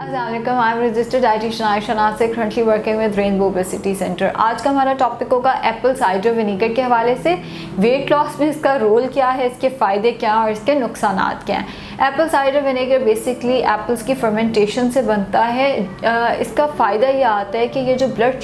अस्सलामुअलैकुम, I am registered dietitian Ayesha Nasir, currently working with Rainbow Obesity Centre. आज का हमारा टॉपिक होगा एप्पल साइडर विनेगर के हवाले से वेट लॉस में इसका रोल क्या है, इसके फ़ायदे क्या हैं और इसके नुकसानात क्या हैं। Apple cider vinegar basically apples की फर्मेंटेशन से बनता है। इसका फ़ायदा ये आता है कि ये जो ब्लड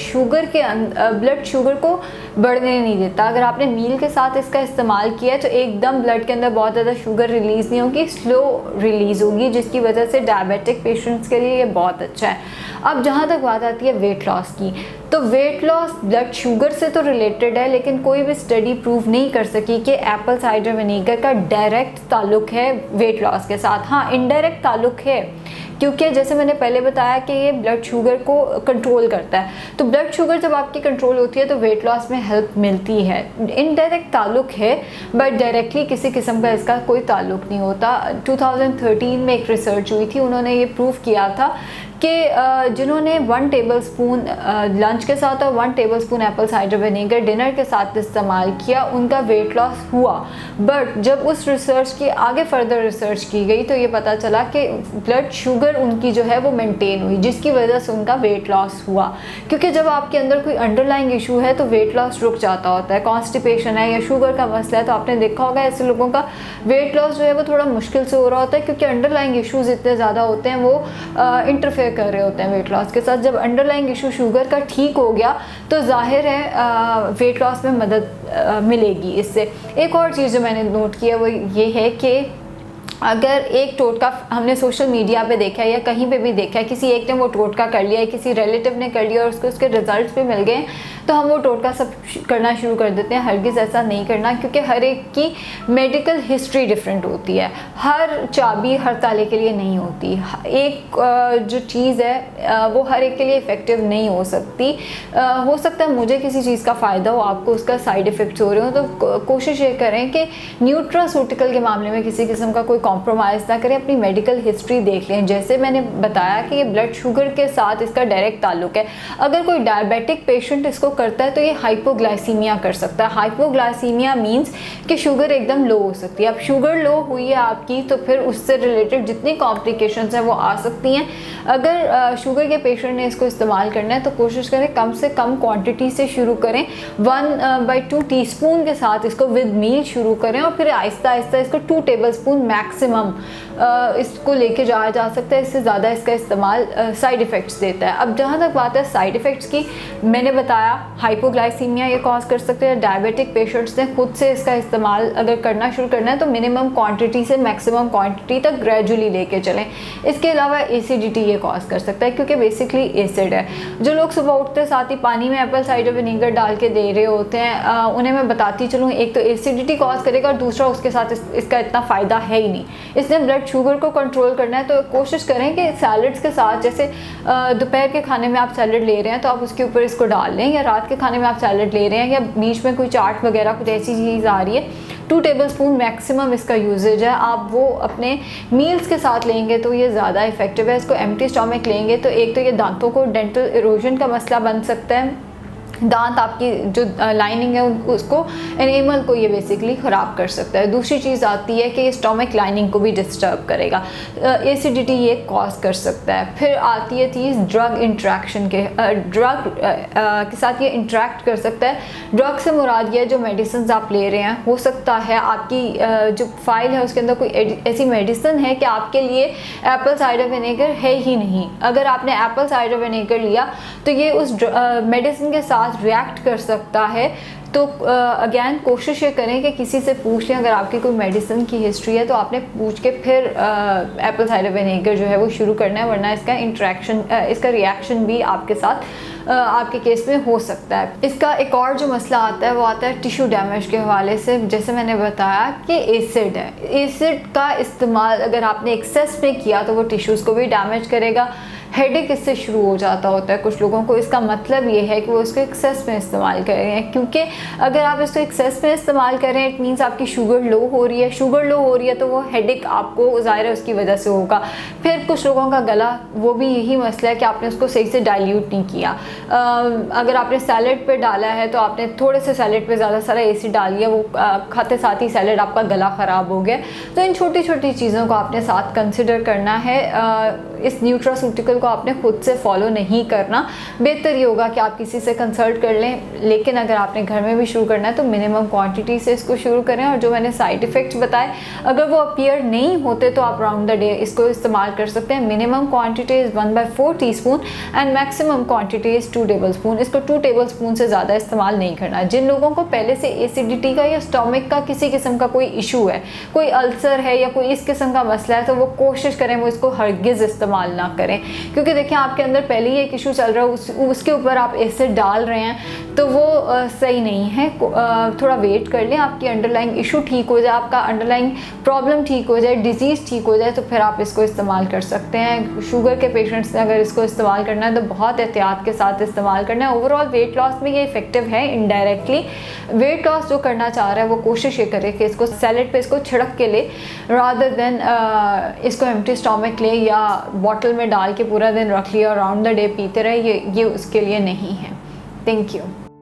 शुगर को बढ़ने नहीं देता। अगर आपने मील के साथ इसका इस्तेमाल किया है तो एकदम ब्लड के अंदर बहुत ज़्यादा शुगर रिलीज़ नहीं होगी, स्लो रिलीज़ होगी, जिसकी वजह से डायबिटिक पेशेंट्स के लिए ये बहुत अच्छा है। अब जहाँ तक बात आती है वेट लॉस की, तो वेट लॉस ब्लड शुगर से तो रिलेटेड है, लेकिन कोई भी स्टडी प्रूव नहीं कर सकी कि एप्पल साइडर विनेगर का डायरेक्ट ताल्लुक है वेट लॉस के साथ। हाँ, इनडायरेक्ट ताल्लुक है, क्योंकि जैसे मैंने पहले बताया कि ये ब्लड शुगर को कंट्रोल करता है, तो ब्लड शुगर जब आपकी कंट्रोल होती है तो वेट लॉस में हेल्प मिलती है। इनडायरेक्ट ताल्लुक है, बट डायरेक्टली किसी किस्म का इसका कोई ताल्लुक नहीं होता। 2013 में एक रिसर्च हुई थी, उन्होंने ये प्रूव किया था कि जिन्होंने 1 टेबलस्पून लंच के साथ और 1 tablespoon Apple cider vinegar dinner के साथ इस्तेमाल किया, उनका वेट लॉस हुआ। बट जब उस रिसर्च की आगे फर्दर रिसर्च की गई तो ये पता चला कि ब्लड शुगर उनकी जो है वो मेंटेन हुई, जिसकी वजह से उनका वेट लॉस हुआ। क्योंकि जब आपके अंदर कोई अंडरलाइंग इशू है तो वेट लॉस रुक जाता होता है। कॉन्स्टिपेशन है या शुगर का मसला है तो आपने देखा होगा ऐसे लोगों का वेट लॉस जो है वो थोड़ा मुश्किल से हो रहा होता है, क्योंकि अंडरलाइंग इशूज़ इतने ज़्यादा होते हैं, वो इंटरफेयर कर रहे होते हैं वेट लॉस के साथ। जब अंडरलाइंग इशू शुगर का ठीक हो गया तो जाहिर है वेट लॉस में मदद मिलेगी इससे। एक और चीज़ जो मैंने नोट किया वो ये है कि अगर एक टोटका हमने सोशल मीडिया पे देखा है या कहीं पे भी देखा है, किसी एक ने वो टोटका कर लिया है, किसी रिलेटिव ने कर लिया और उसको उसके रिजल्ट्स भी मिल गए, तो हम वो टोटका सब करना शुरू कर देते हैं। हरगिज़ ऐसा नहीं करना, क्योंकि हर एक की मेडिकल हिस्ट्री डिफरेंट होती है। हर चाबी हर ताले के लिए नहीं होती। एक जो चीज़ है वो हर एक के लिए इफ़ेक्टिव नहीं हो सकती। हो सकता है मुझे किसी चीज़ का फ़ायदा हो, आपको उसका साइड इफ़ेक्ट्स हो रहे हो, तो कोशिश ये करें कि न्यूट्रास्यूटिकल के मामले में किसी किस्म का कोई कॉम्प्रोमाइज़ ना करें, अपनी मेडिकल हिस्ट्री देख लें। जैसे मैंने बताया कि ये ब्लड शुगर के साथ इसका डायरेक्ट ताल्लुक है। अगर कोई डायबिटिक पेशेंट इसको करता है तो ये हाइपोग्लाइसीमिया कर सकता है। हाइपोग्लाइसीमिया मींस कि शुगर एकदम लो हो सकती है। अब शुगर लो हुई है आपकी तो फिर उससे रिलेटेड जितनी कॉम्प्लिकेशंस हैं वो आ सकती हैं। अगर शुगर के पेशेंट ने इसको इस्तेमाल करना है तो कोशिश करें कम से कम क्वांटिटी से शुरू करें। 1/2 टीस्पून के साथ इसको विद मील शुरू करें और फिर आहिस्ता आहिस्ता इसको 2 टेबलस्पून मैक्सिमम इसको लेके जाया जा सकता है। इससे ज़्यादा इसका इस्तेमाल साइड इफ़ेक्ट्स देता है। अब जहाँ तक बात है साइड इफ़ेक्ट्स की, मैंने बताया हाइपोग्लाइसीमिया ये कॉज कर सकते हैं। डायबिटिक पेशेंट्स ने खुद से इसका इस्तेमाल अगर करना शुरू करना है तो मिनिमम क्वांटिटी से मैक्सिमम क्वांटिटी तक ग्रेजुअली लेके चलें। इसके अलावा एसिडिटी ये कॉज कर सकता है, क्योंकि बेसिकली एसिड है। जो लोग सुबह उठते साथ ही पानी में एप्पल साइडर विनेगर डाल के दे रहे होते हैं, उन्हें मैं बताती चलूँ, एक तो एसिडिटी कॉज करेगा और दूसरा उसके साथ इसका इतना फ़ायदा है ही नहीं। इसने ब्लड शुगर को कंट्रोल करना है तो कोशिश करें कि सैलड्स के साथ, जैसे दोपहर के खाने में आप सैलड ले रहे हैं तो आप उसके ऊपर इसको डाल लें, या रात के खाने में आप सैलड ले रहे हैं या बीच में कोई चाट वगैरह कुछ ऐसी चीज़ आ रही है, 2 टेबलस्पून मैक्सिमम इसका यूजेज है। आप वो अपने मील्स के साथ लेंगे तो ये ज़्यादा इफेक्टिव है। इसको एम्प्टी स्टमक लेंगे तो एक तो ये दांतों को डेंटल इरोजन का मसला बन सकता है, दांत आपकी जो लाइनिंग है उसको, एनिमल को ये बेसिकली ख़राब कर सकता है। दूसरी चीज़ आती है कि ये स्टमक लाइनिंग को भी डिस्टर्ब करेगा, एसिडिटी ये कॉज कर सकता है। फिर आती है चीज़ ड्रग इंट्रैक्शन के, ड्रग के साथ ये इंट्रैक्ट कर सकता है। ड्रग से मुराद ये जो मेडिसिन आप ले रहे हैं, हो सकता है आपकी जो फाइल है उसके अंदर कोई ऐसी मेडिसिन है कि आपके लिए एप्पल साइडर विनेगर है ही नहीं। अगर आपने एप्पल साइडर विनेगर लिया तो ये उस मेडिसिन के साथ रिएक्ट कर सकता है। तो अगेन कोशिश ये करें कि किसी से पूछ लें। अगर आपकी कोई मेडिसिन की हिस्ट्री है तो आपने पूछ के फिर एप्पल साइडर विनेगर जो है वो शुरू करना है, वरना इसका रिएक्शन भी आपके साथ आपके केस में हो सकता है। इसका एक और जो मसला आता है वो आता है टिश्यू डैमेज के हवाले से। जैसे मैंने बताया कि एसिड है, एसिड का इस्तेमाल अगर आपने एक्सेस में किया तो वो टिश्यूज़ को भी डैमेज करेगा। हेडेक इससे शुरू हो जाता होता है कुछ लोगों को। इसका मतलब ये है कि वो इसको एक्सेस में इस्तेमाल कर रहे हैं, क्योंकि अगर आप इसको एक्सेस में इस्तेमाल कर रहे हैं इट मीन्स आपकी शुगर लो हो रही है। शुगर लो हो रही है तो वो हेडेक आपको ज़ाहिर है उसकी वजह से होगा। फिर कुछ लोगों का गला, वो भी यही मसला है कि आपने उसको सही से डाइल्यूट नहीं किया। अगर आपने सैलड पे डाला है तो आपने थोड़े से सैलड पे ज़्यादा सारा एसिड डाल दिया, वो खाते साथ ही सैलड आपका गला ख़राब हो गया। तो इन छोटी छोटी चीज़ों को आपने साथ कंसिडर करना है। इस न्यूट्रास्यूटिकल को आपने खुद से फॉलो नहीं करना। बेहतर ये होगा कि आप किसी से कंसल्ट कर लें, लेकिन अगर आपने घर में भी शुरू करना है तो मिनिमम क्वांटिटी से इसको शुरू करें। और जो मैंने साइड इफ़ेक्ट्स बताए अगर वो अपीयर नहीं होते तो आप राउंड द डे इसको इस्तेमाल कर सकते हैं। Minimum quantity is 1/4 teaspoon and maximum quantity is 2 tablespoon. इसको 2 टेबलस्पून से ज़्यादा इस्तेमाल नहीं करना। जिन लोगों को पहले से एसिडिटी का या स्टोमिक का किसी किस्म का कोई इशू है, कोई अल्सर है या कोई इस किस्म का मसला है, तो वो कोशिश करें वो इसको हरगिज़ इस्तेमाल ना करें, क्योंकि देखिए आपके अंदर पहले ही एक इशू चल रहा है, उसके ऊपर आप एसिड डाल रहे हैं तो वो सही नहीं है। थोड़ा वेट कर लें, आपकी अंडरलाइंग इशू ठीक हो जाए, आपका अंडरलाइंग प्रॉब्लम ठीक हो जाए, डिजीज़ ठीक हो जाए, तो फिर आप इसको इस्तेमाल कर सकते हैं। शुगर के पेशेंट्स ने अगर इसको इस्तेमाल करना है तो बहुत एहतियात के साथ इस्तेमाल करना है। ओवरऑल वेट लॉस में ये इफेक्टिव है। इनडायरेक्टली वेट लॉस जो करना चाह रहा है वो कोशिश ये करे कि इसको सैलेड पे इसको छिड़क के ले, रादर देन इसको एम्प्टी स्टोमक ले या बॉटल में डाल के पूरा दिन रख लिया और राउंड द डे पीते रहे। ये उसके लिए नहीं है। Thank you.